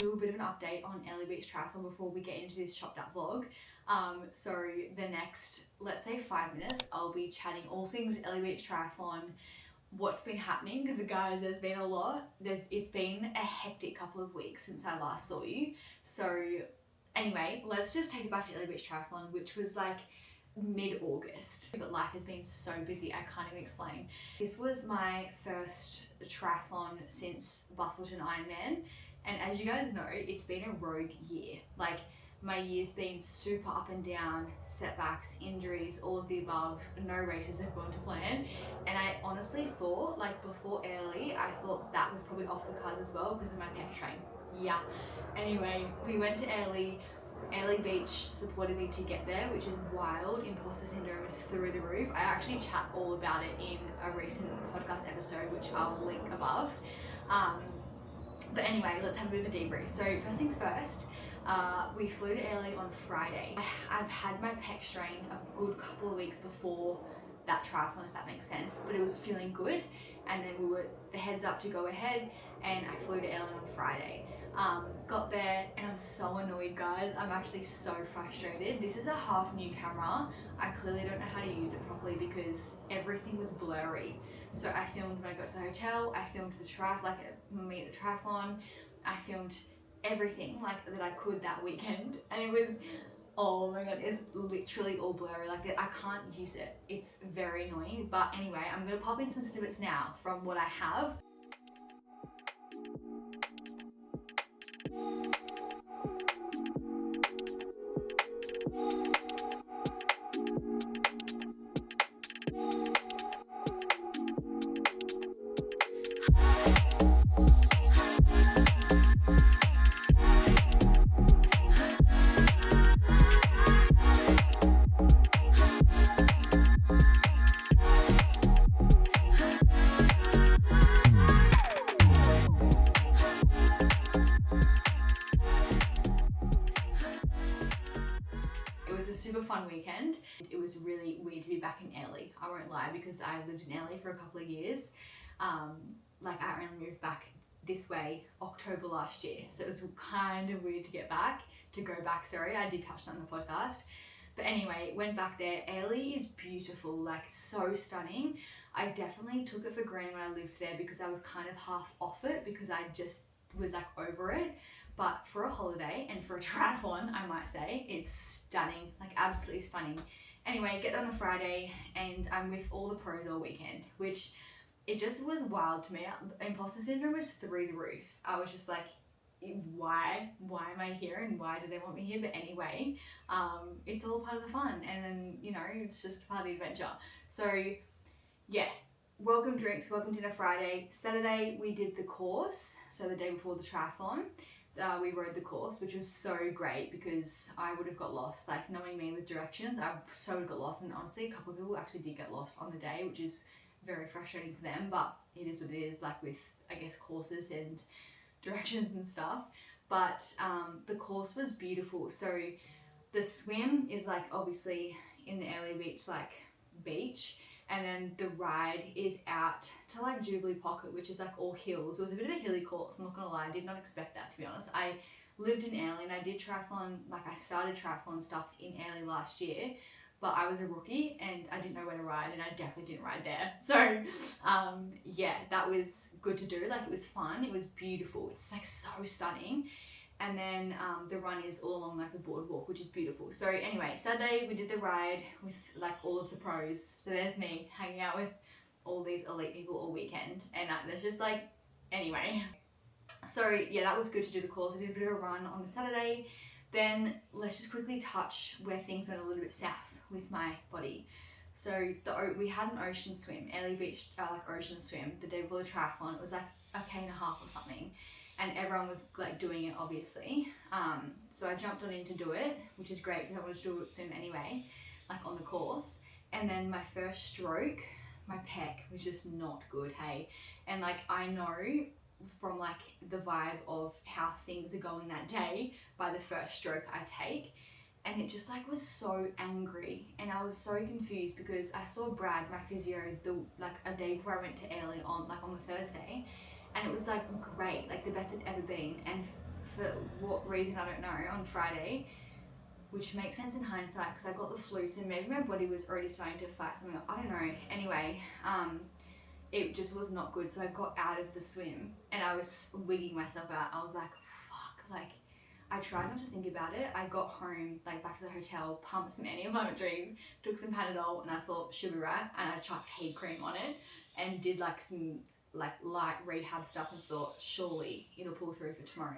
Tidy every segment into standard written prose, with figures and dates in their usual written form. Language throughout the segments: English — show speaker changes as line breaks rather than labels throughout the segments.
do a bit of an update on Airlie Beach Triathlon before we get into this chopped up vlog. So the next, let's say 5 minutes, I'll be chatting all things Airlie Beach Triathlon, what's been happening, because guys, there's been a lot. It's been a hectic couple of weeks since I last saw you. So anyway, let's just take it back to Airlie Beach Triathlon, which was like mid-August, but life has been so busy I can't even explain. This was my first triathlon since Bustleton Ironman, and as you guys know, it's been a rogue year. Like, my year's been super up and down, setbacks, injuries, all of the above. No races have gone to plan, and I honestly thought, like, before Airlie, I thought that was probably off the cards as well because of my pec train. Yeah. Anyway, we went to Airlie Beach supported me to get there, which is wild. Imposter syndrome is through the roof. I actually chat all about it in a recent podcast episode, which I'll link above. But anyway, let's have a bit of a debrief. So first things first, we flew to Airlie on Friday. I've had my pec strain a good couple of weeks before that triathlon, if that makes sense, but it was feeling good. And then we were the heads up to go ahead, and I flew to Airlie on Friday. Got there and I'm so annoyed, guys. I'm actually so frustrated. This is a half new camera. I clearly don't know how to use it properly because everything was blurry. So I filmed when I got to the hotel, I filmed me at the triathlon, I filmed everything like that I could that weekend, and it was, oh my god, it's literally all blurry. Like, I can't use it. It's very annoying. But anyway, I'm gonna pop in some snippets now from what I have. Super fun weekend. It was really weird to be back in Airlie. I won't lie, because I lived in Airlie for a couple of years. Like, I only moved back this way October last year, so it was kind of weird to go back. Sorry, I did touch that on the podcast. But anyway, went back there. Airlie is beautiful, like so stunning. I definitely took it for granted when I lived there because I was kind of half off it because I just was like over it. But for a holiday and for a triathlon, I might say, it's stunning, like absolutely stunning. Anyway, get there on the Friday and I'm with all the pros all weekend, which it just was wild to me. Imposter syndrome was through the roof. I was just like, why am I here and why do they want me here? But anyway, it's all part of the fun, and then, you know, it's just part of the adventure. So yeah, welcome drinks, welcome dinner Friday. Saturday we did the course, so the day before the triathlon. We rode the course, which was so great because I would have got lost. Like, knowing me with directions, I so would have got lost, and honestly a couple of people actually did get lost on the day, which is very frustrating for them, but it is what it is, like with, I guess, courses and directions and stuff. But the course was beautiful. So the swim is like obviously in the Airlie Beach, like beach, and then the ride is out to like Jubilee Pocket, which is like all hills. It was a bit of a hilly course, I'm not gonna lie. I did not expect that, to be honest. I lived in Airlie and I did triathlon, like I started triathlon stuff in Airlie last year, but I was a rookie and I didn't know where to ride, and I definitely didn't ride there. So yeah, that was good to do. Like, it was fun, it was beautiful, it's like so stunning. And then the run is all along like the boardwalk, which is beautiful. So anyway, Saturday we did the ride with like all of the pros. So there's me hanging out with all these elite people all weekend, and there's just like, anyway. So yeah, that was good to do the course. I did a bit of a run on the Saturday. Then let's just quickly touch where things went a little bit south with my body. So we had an ocean swim, Airlie Beach, like ocean swim, the day before the triathlon. It was like a K and a half or something, and everyone was like doing it, obviously. So I jumped on in to do it, which is great because I wanted to do it swim anyway, like on the course. And then my first stroke, my pec was just not good, hey. And like, I know from like the vibe of how things are going that day by the first stroke I take, and it just like was so angry, and I was so confused because I saw Brad, my physio, like a day before I went to Airlie on the Thursday, and it was like great, like the best it'd ever been. And for what reason I don't know, on Friday, which makes sense in hindsight because I got the flu, so maybe my body was already starting to fight something off. I don't know. Anyway, it just was not good. So I got out of the swim and I was wigging myself out. I was like, fuck, like I tried not to think about it. I got home, like back to the hotel, pumped some anti-inflammatories, took some Panadol, and I thought she'll be right. And I chucked heat cream on it and did like some like light rehab stuff and thought surely it'll pull through for tomorrow.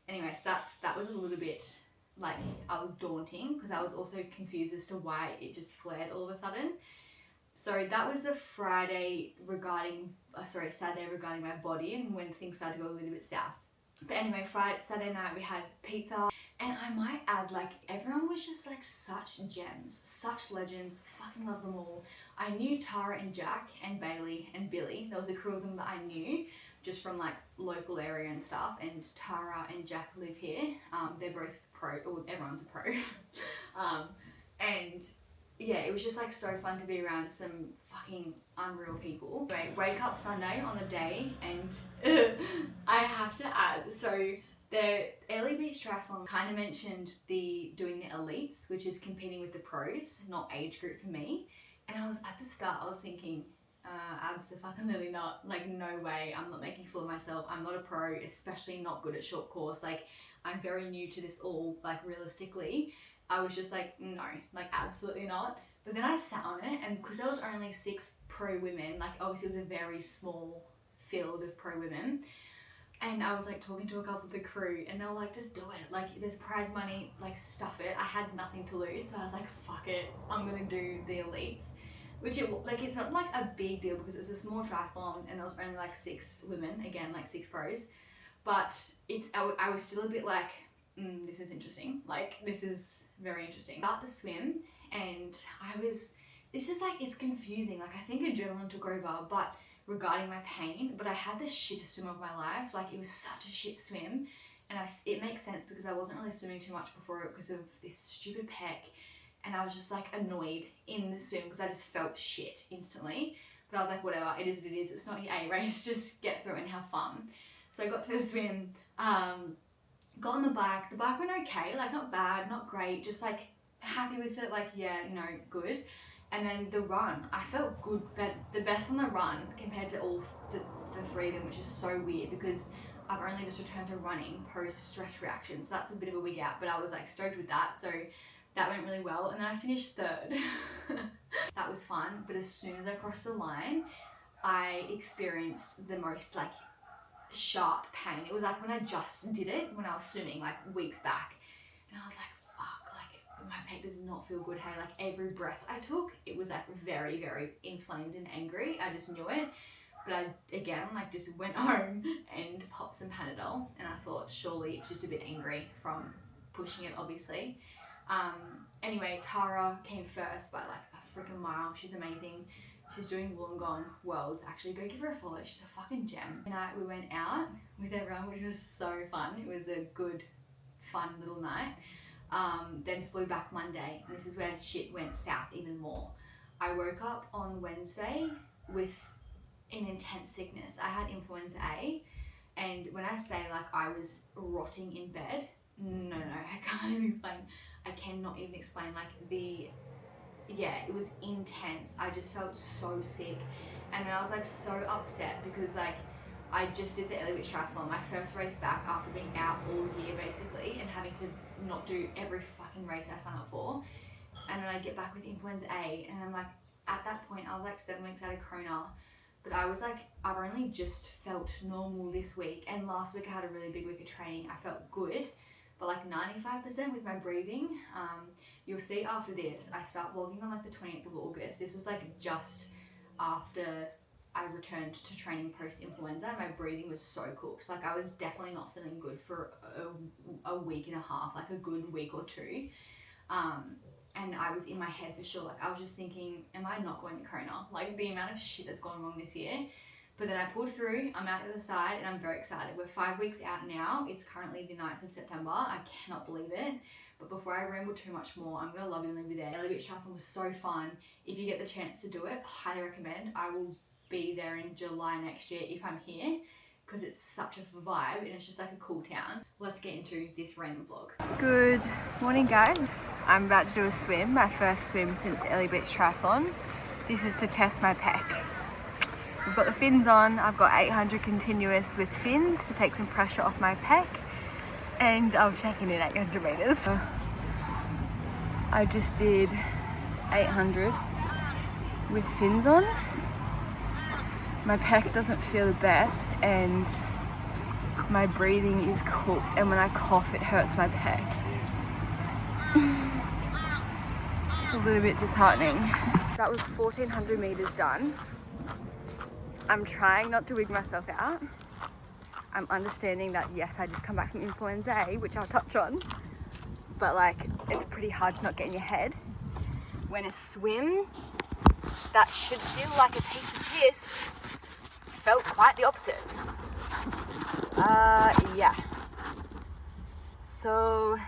Anyways, that was a little bit like daunting because I was also confused as to why it just flared all of a sudden. So that was the Saturday regarding my body and when things started to go a little bit south. But anyway, Saturday night we had pizza, and I might add, like, everyone was just like such gems, such legends, fucking love them all. I knew Tara and Jack and Bailey and Billy. There was a crew of them that I knew just from like local area and stuff, and Tara and Jack live here. They're both pro, or everyone's a pro. And yeah, it was just like so fun to be around some fucking unreal people. Anyway, wake up Sunday on the day, and I have to add, so the Airlie Beach Triathlon kind of mentioned doing the elites, which is competing with the pros, not age group for me. And I was at the start, I was thinking, absolutely not, like no way, I'm not making a fool of myself. I'm not a pro, especially not good at short course. Like I'm very new to this all, like realistically. I was just like, no, like absolutely not. But then I sat on it, and because there was only 6 pro women, like obviously it was a very small field of pro women. And I was like talking to a couple of the crew, and they were like, just do it. Like there's prize money, like stuff it. I had nothing to lose. So I was like, fuck it. I'm going to do the elites, which it's not like a big deal because it's a small triathlon and there was only like 6 women, again, like 6 pros. But I was still a bit like, this is interesting. Like this is very interesting. Start the swim, and it's just like, it's confusing. Like I think adrenaline took over, but regarding my pain, but I had the shittest swim of my life. Like it was such a shit swim, and it makes sense because I wasn't really swimming too much before it because of this stupid pec, and I was just like annoyed in the swim because I just felt shit instantly. But I was like, whatever, it is what it is. It's not your A race, just get through it and have fun. So I got through the swim, got on the bike went okay, like not bad, not great, just like happy with it, like yeah, you know, good. And then the run, I felt good, but the best on the run compared to all the 3 of them, which is so weird because I've only just returned to running post stress reaction, so that's a bit of a wig out, but I was like stoked with that, so that went really well. And then I finished 3rd. That was fun, but as soon as I crossed the line, I experienced the most like sharp pain. It was like when I just did it when I was swimming like weeks back, and I was like, fuck, like my pec does not feel good. Hey, like every breath I took, it was like very, very inflamed and angry. I just knew it. But I again like just went home and popped some Panadol, and I thought surely it's just a bit angry from pushing it, obviously. Anyway, Tara came first by like a freaking mile. She's amazing. She's doing Wollongong Worlds. Actually, go give her a follow. She's a fucking gem. Tonight we went out with everyone, which was so fun. It was a good, fun little night. Then flew back Monday, and this is where shit went south even more. I woke up on Wednesday with an intense sickness. I had influenza A, and when I say like I was rotting in bed, no, I can't even explain. I cannot even explain like it was intense. I just felt so sick, and then I was like so upset because like I just did the Airlie Beach Triathlon, my first race back after being out all year basically and having to not do every fucking race I signed up for, and then I get back with influenza A, and I'm like, at that point I was like 7 weeks out of Kona, but I was like, I've only just felt normal this week, and last week I had a really big week of training. I felt good, but like 95% with my breathing. You'll see after this, I start vlogging on like the 28th of August. This was like just after I returned to training post-influenza. My breathing was so cooked. Like I was definitely not feeling good for a week and a half, like a good week or 2. And I was in my head for sure. Like I was just thinking, am I not going to Kona? Like the amount of shit that's gone wrong this year. But then I pulled through, I'm out the other side, and I'm very excited. We're 5 weeks out now. It's currently the 9th of September. I cannot believe it. But before I ramble too much more, I'm going to love you and leave you there. Airlie Beach Triathlon was so fun. If you get the chance to do it, highly recommend. I will be there in July next year if I'm here. because it's such a vibe and it's just like a cool town. Let's get into this random vlog.
Good morning, guys. I'm about to do a swim, my first swim since Airlie Beach Triathlon. This is to test my pec. We've got the fins on. I've got 800 continuous with fins to take some pressure off my pec, and I'll check in at 800 meters. I just did 800 with fins on. My pec doesn't feel the best and my breathing is cooked, and when I cough it hurts my pec. It's a little bit disheartening. That was 1400 meters done. I'm trying not to wig myself out. I'm understanding that yes, I just come back from influenza A, which I'll touch on, but like it's pretty hard to not get in your head. When a swim that should feel like a piece of piss felt quite the opposite. Yeah. So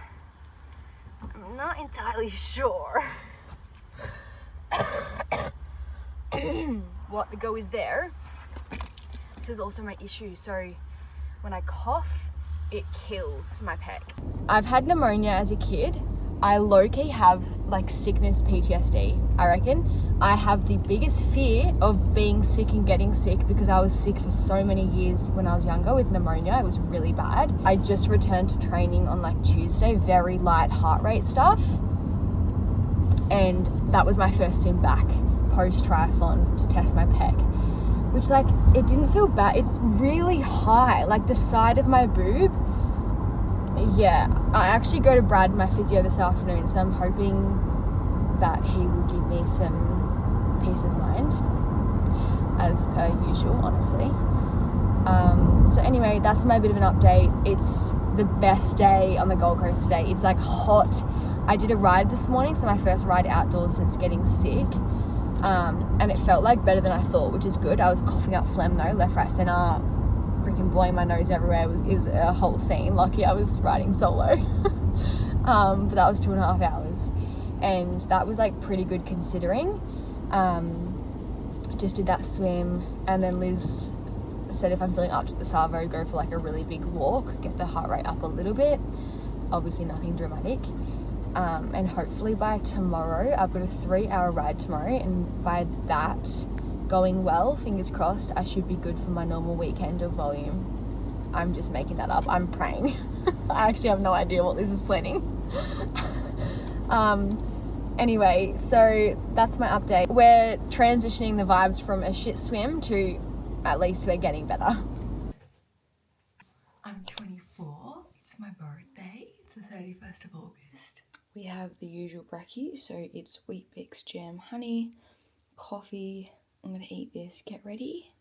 I'm not entirely sure what the go is there. This is also my issue. So when I cough, it kills my pec. I've had pneumonia as a kid. I low-key have like sickness PTSD, I reckon. I have the biggest fear of being sick and getting sick because I was sick for so many years when I was younger with pneumonia. It was really bad. I just returned to training on like Tuesday, very light heart rate stuff. And that was my first swim back post-triathlon to test my pec, which like, it didn't feel bad. It's really high, like the side of my boob. Yeah, I actually go to Brad, my physio, this afternoon, so I'm hoping that he will give me some peace of mind, as per usual, honestly. So anyway, that's my bit of an update. It's the best day on the Gold Coast today. It's like hot. I did a ride this morning, so my first ride outdoors since getting sick, and it felt like better than I thought, which is good. I was coughing up phlegm though, left, right, center, freaking blowing my nose everywhere. Is a whole scene. Lucky I was riding solo. But that was 2.5 hours, and that was like pretty good considering. Just did that swim, and then Liz said if I'm feeling up to the Savo, go for like a really big walk, get the heart rate up a little bit. Obviously nothing dramatic. And hopefully by tomorrow, I've got a 3-hour ride tomorrow, and by that going well, fingers crossed, I should be good for my normal weekend of volume. I'm just making that up. I'm praying. I actually have no idea what Liz is planning. Anyway, so that's my update. We're transitioning the vibes from a shit swim to at least we're getting better. I'm 24. It's my birthday. It's the 31st of August. We have the usual brekkie, so it's Wheat Bix, jam, honey, coffee. I'm gonna eat this. Get ready.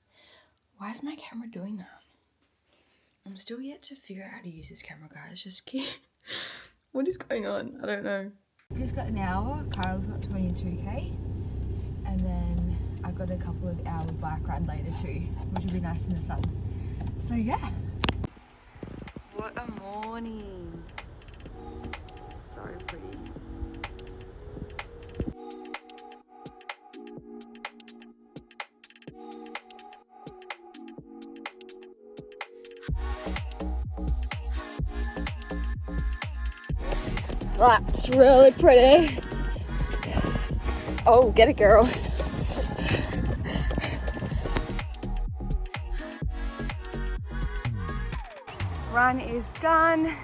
Why is my camera doing that? I'm still yet to figure out how to use this camera, guys. Just keep... What is going on? I don't know. Just got an hour. Kyle's got 22k, and then I've got a couple of hour bike ride later too, which will be nice in the sun. So yeah. What a morning. So pretty. That's really pretty. Oh, get it, girl. Run is done.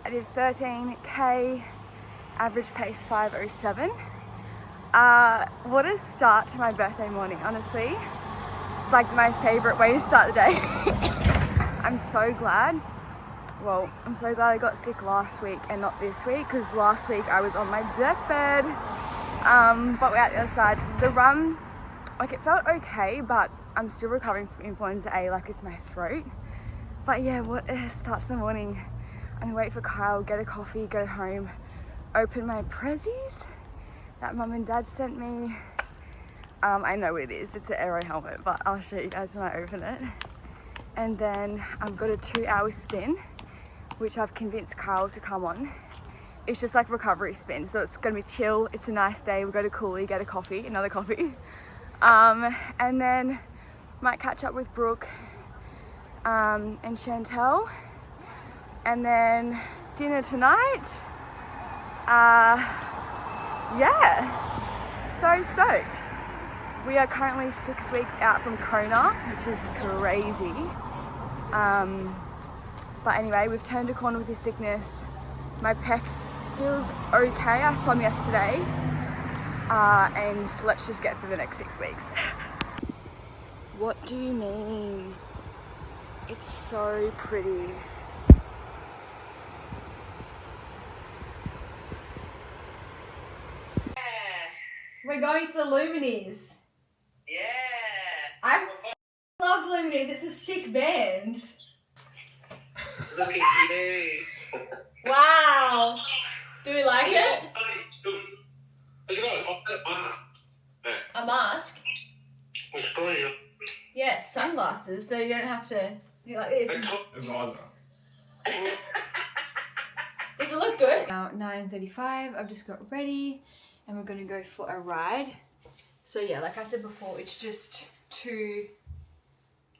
I did 13k, average pace 5:07. What a start to my birthday morning, honestly. It's like my favorite way to start the day. I'm so glad. Well, I'm so glad I got sick last week and not this week, because last week I was on my deathbed. But we're at the other side. The run, like, it felt okay, but I'm still recovering from influenza A, like with my throat. But yeah, what a start to the morning. I'm gonna wait for Kyle, get a coffee, go home, open my prezzies that mum and dad sent me. I know what it is, it's an aero helmet, but I'll show you guys when I open it. And then I've got a 2-hour spin, which I've convinced Kyle to come on. It's just like recovery spin, so it's gonna be chill. It's a nice day. We go to Cooley, get a coffee, another coffee, and then might catch up with Brooke, and Chantel. And then dinner tonight. Yeah, so stoked. We are currently 6 weeks out from Kona, which is crazy. But anyway, we've turned a corner with this sickness. My pec feels okay. I swam yesterday. And let's just get through the next 6 weeks. What do you mean? It's so pretty.
We're going to the Lumineers.
Yeah.
I love Lumineers. It's a sick band.
Look at you.
Wow. Do we like it? A mask? Yeah, it's sunglasses, so you don't have to be like this.
Advisor.
Does it look good? Now 9:35, I've just got ready and we're gonna go for a ride. So yeah, like I said before, it's just 2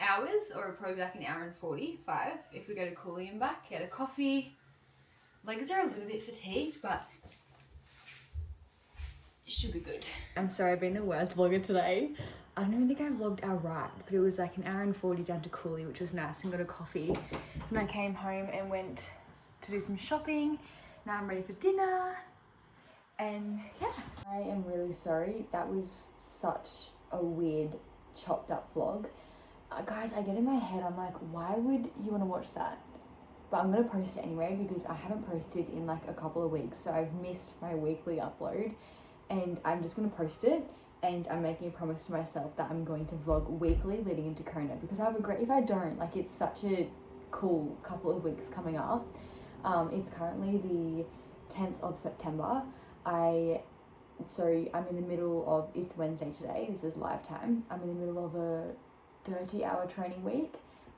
hours, or probably like an hour and 45 if we go to Cooley and back, get a coffee. Legs are a little bit fatigued, but it should be good. I'm sorry, I've been the worst vlogger today. I don't even think I vlogged our ride, but it was like an hour and 40 down to Cooley, which was nice, and got a coffee. And I came home and went to do some shopping. Now I'm ready for dinner. And yeah. I am really sorry. That was such a weird, chopped up vlog. Guys, I get in my head, I'm like, why would you want to watch that? But I'm going to post it anyway because I haven't posted in like a couple of weeks. So I've missed my weekly upload and I'm just going to post it. And I'm making a promise to myself that I'm going to vlog weekly leading into Kona, because I would regret if I don't. Like, it's such a cool couple of weeks coming up. It's currently the 10th of September. I'm in the middle of, it's Wednesday today, this is live time. I'm in the middle of a 30-hour training week.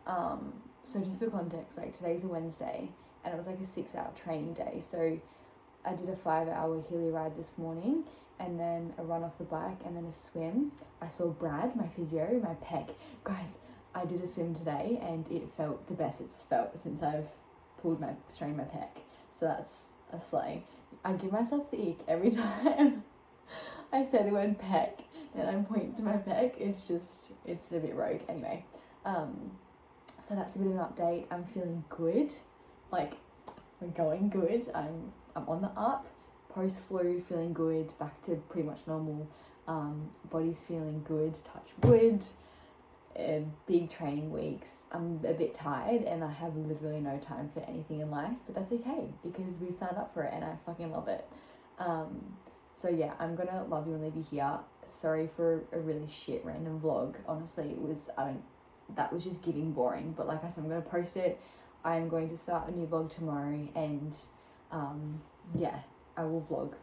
So just for context, like today's a Wednesday and it was like a 6-hour training day. So I did a 5-hour hilly ride this morning and then a run off the bike and then a swim. I saw Brad, my physio, my pec. Guys, I did a swim today and it felt the best it's felt since I've strained my pec. So that's a slay. I give myself the ick every time I say the word pec and I point to my pec. It's a bit rogue. Anyway, so that's a bit of an update. I'm feeling good. Like, we're going good. I'm on the up. Post-flu, feeling good. Back to pretty much normal. Body's feeling good. Touch wood. Big training weeks. I'm a bit tired and I have literally no time for anything in life, but that's okay because we signed up for it and I fucking love it. So yeah, I'm gonna love you and leave you here. Sorry for a really shit random vlog. Honestly, that was just giving boring, but like I said, I'm gonna post it. I'm going to start a new vlog tomorrow and yeah, I will vlog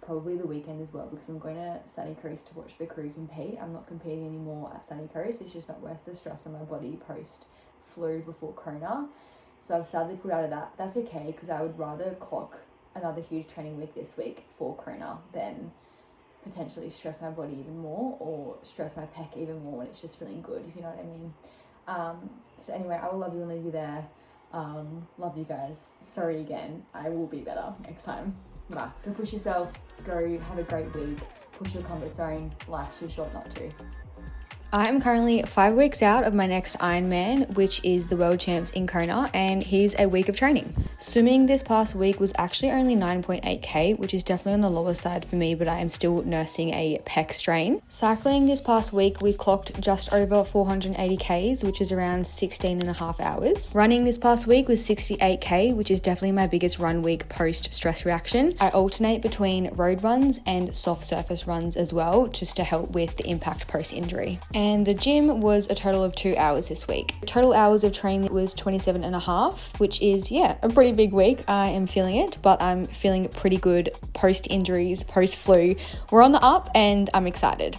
probably the weekend as well because I'm going to Sunny Coast to watch the crew compete. I'm not competing anymore at Sunny Coast. It's just not worth the stress on my body post flu before Kona. So I've sadly put out of that. That's okay because I would rather clock another huge training week this week for Kona than potentially stress my body even more or stress my pec even more when it's just feeling good, if you know what I mean. So anyway, I will love you and leave you there. Love you guys. Sorry again. I will be better next time. Bye. Go push yourself. Go have a great week. Push your comfort zone. Life's too short not to.
I'm currently 5 weeks out of my next Ironman, which is the World Champs in Kona, and here's a week of training. Swimming this past week was actually only 9.8k, which is definitely on the lower side for me, but I am still nursing a pec strain. Cycling this past week, we clocked just over 480k's, which is around 16.5 hours. Running this past week was 68k, which is definitely my biggest run week post stress reaction. I alternate between road runs and soft surface runs as well, just to help with the impact post injury. And the gym was a total of 2 hours this week. Total hours of training was 27.5, which is, yeah, a pretty big week. I am feeling it, but I'm feeling pretty good post injuries, post flu. We're on the up and I'm excited.